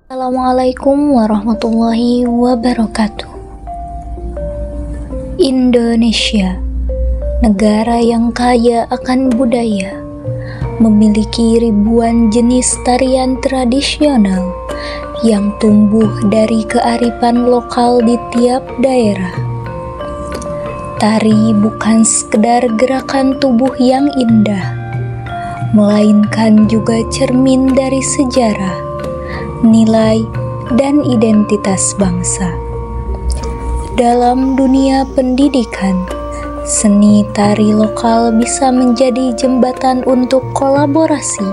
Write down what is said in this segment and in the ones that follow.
Assalamualaikum warahmatullahi wabarakatuh. Indonesia, negara yang kaya akan budaya, memiliki ribuan jenis tarian tradisional yang tumbuh dari kearifan lokal di tiap daerah. Tari bukan sekedar gerakan tubuh yang indah, melainkan juga cermin dari sejarah, nilai, dan identitas bangsa. Dalam dunia pendidikan, seni tari lokal bisa menjadi jembatan untuk kolaborasi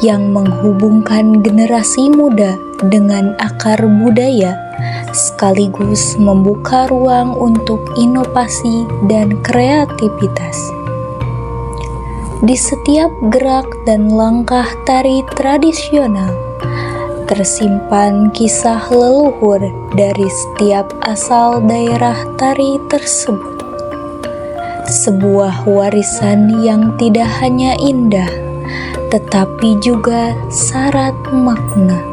yang menghubungkan generasi muda dengan akar budaya, sekaligus membuka ruang untuk inovasi dan kreativitas. Di setiap gerak dan langkah tari tradisional, tersimpan kisah leluhur dari setiap asal daerah tari tersebut. Sebuah warisan yang tidak hanya indah, tetapi juga syarat makna.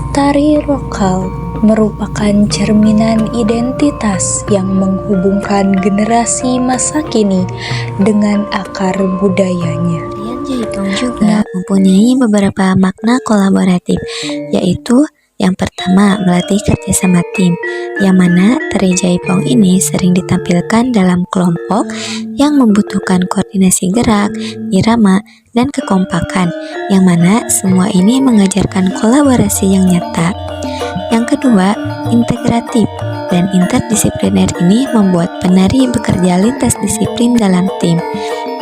Tari lokal merupakan cerminan identitas yang menghubungkan generasi masa kini dengan akar budayanya. Tarian Jaipong juga mempunyai beberapa makna kolaboratif, yaitu yang pertama, melatih kerjasama tim, yang mana tari Jaipong ini sering ditampilkan dalam kelompok yang membutuhkan koordinasi gerak, irama, dan kekompakan, yang mana semua ini mengajarkan kolaborasi yang nyata. Yang kedua, integratif dan interdisipliner ini membuat penari bekerja lintas disiplin dalam tim.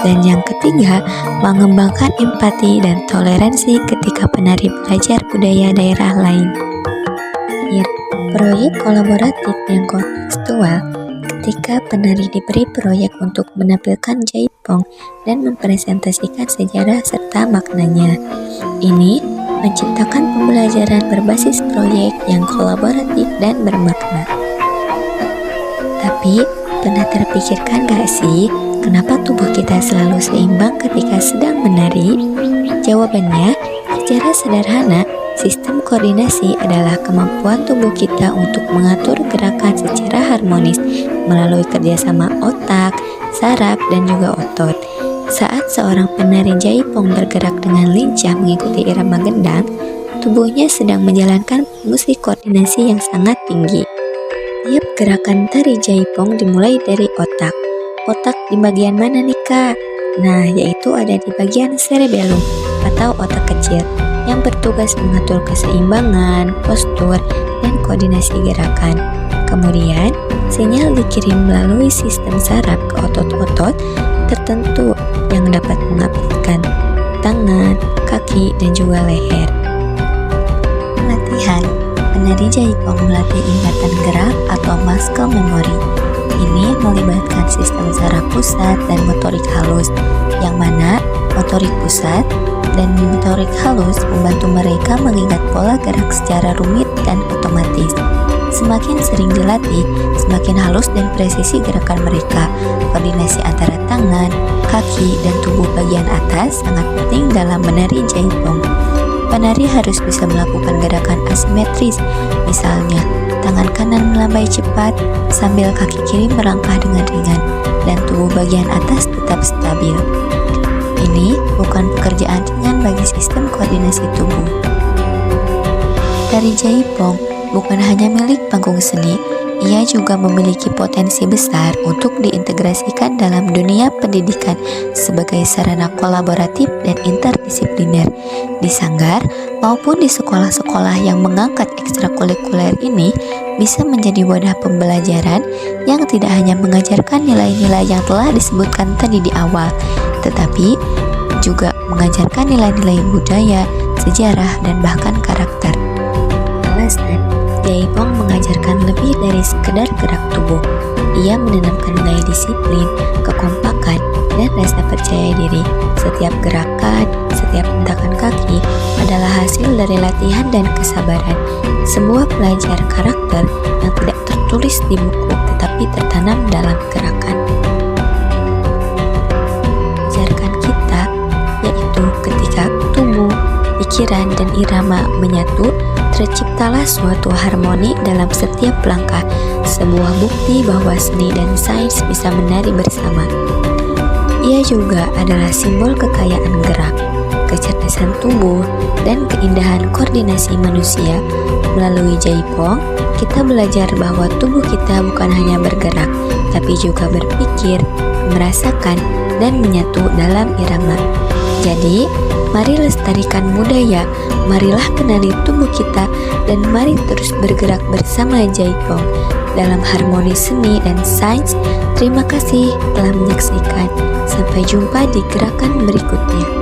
Dan yang ketiga, mengembangkan empati dan toleransi ketika penari belajar budaya daerah lain. Proyek kolaboratif yang kontekstual ketika penari diberi proyek untuk menampilkan Jaipong dan mempresentasikan sejarah serta maknanya. Ini menciptakan pembelajaran berbasis proyek yang kolaboratif dan bermakna. Tapi, pernah terpikirkan gak sih, kenapa tubuh kita selalu seimbang ketika sedang menari? Jawabannya, secara sederhana, sistem koordinasi adalah kemampuan tubuh kita untuk mengatur gerakan secara harmonis melalui kerjasama otak, saraf, dan juga otot. Saat seorang penari Jaipong bergerak dengan lincah mengikuti irama gendang, tubuhnya sedang menjalankan fungsi koordinasi yang sangat tinggi. Tiap gerakan tari Jaipong dimulai dari otak. Otak di bagian mana nih kak? Nah, yaitu ada di bagian cerebellum atau otak kecil yang bertugas mengatur keseimbangan, postur, dan koordinasi gerakan. Kemudian, sinyal dikirim melalui sistem saraf ke otot-otot tertentu yang dapat mengaktifkan tangan, kaki, dan juga leher. Latihan, penari Jaipong melatih ingatan gerak atau muscle memory. Ini melibatkan sistem saraf pusat dan motorik halus, yang mana motorik pusat dan motorik halus membantu mereka mengingat pola gerak secara rumit dan otomatis. Semakin sering dilatih, semakin halus dan presisi gerakan mereka. Koordinasi antara tangan, kaki, dan tubuh bagian atas sangat penting dalam menari Jaipong. Penari harus bisa melakukan gerakan asimetris, misalnya tangan kanan melambai cepat sambil kaki kiri melangkah dengan ringan, dan tubuh bagian atas tetap stabil. Ini bukan pekerjaan ringan bagi sistem koordinasi tubuh. Tari Jaipong bukan hanya milik panggung seni, ia juga memiliki potensi besar untuk diintegrasikan dalam dunia pendidikan sebagai sarana kolaboratif dan interdisipliner. Di sanggar maupun di sekolah-sekolah yang mengangkat ekstrakurikuler ini bisa menjadi wadah pembelajaran yang tidak hanya mengajarkan nilai-nilai yang telah disebutkan tadi di awal, tetapi juga mengajarkan nilai-nilai budaya, sejarah, dan bahkan karakter. Alasan, Jaipong mengajarkan lebih dari sekedar gerak tubuh. Ia menanamkan nilai disiplin, kekompakan, dan rasa percaya diri. Setiap gerakan, setiap hentakan kaki adalah hasil dari latihan dan kesabaran. Sebuah pelajar karakter yang tidak tertulis di buku tetapi tertanam dalam gerakan. Ajarkan kita, yaitu ketika tubuh pikiran, dan irama menyatu, terciptalah suatu harmoni dalam setiap langkah, sebuah bukti bahwa seni dan sains bisa menari bersama. Ia juga adalah simbol kekayaan gerak, kecerdasan tubuh, dan keindahan koordinasi manusia. Melalui Jaipong, kita belajar bahwa tubuh kita bukan hanya bergerak, tapi juga berpikir, merasakan, dan menyatu dalam irama. Jadi, mari lestarikan budaya, marilah kenali tubuh kita, dan mari terus bergerak bersama Jaipong dalam harmoni seni dan sains. Terima kasih telah menyaksikan. Sampai jumpa di gerakan berikutnya.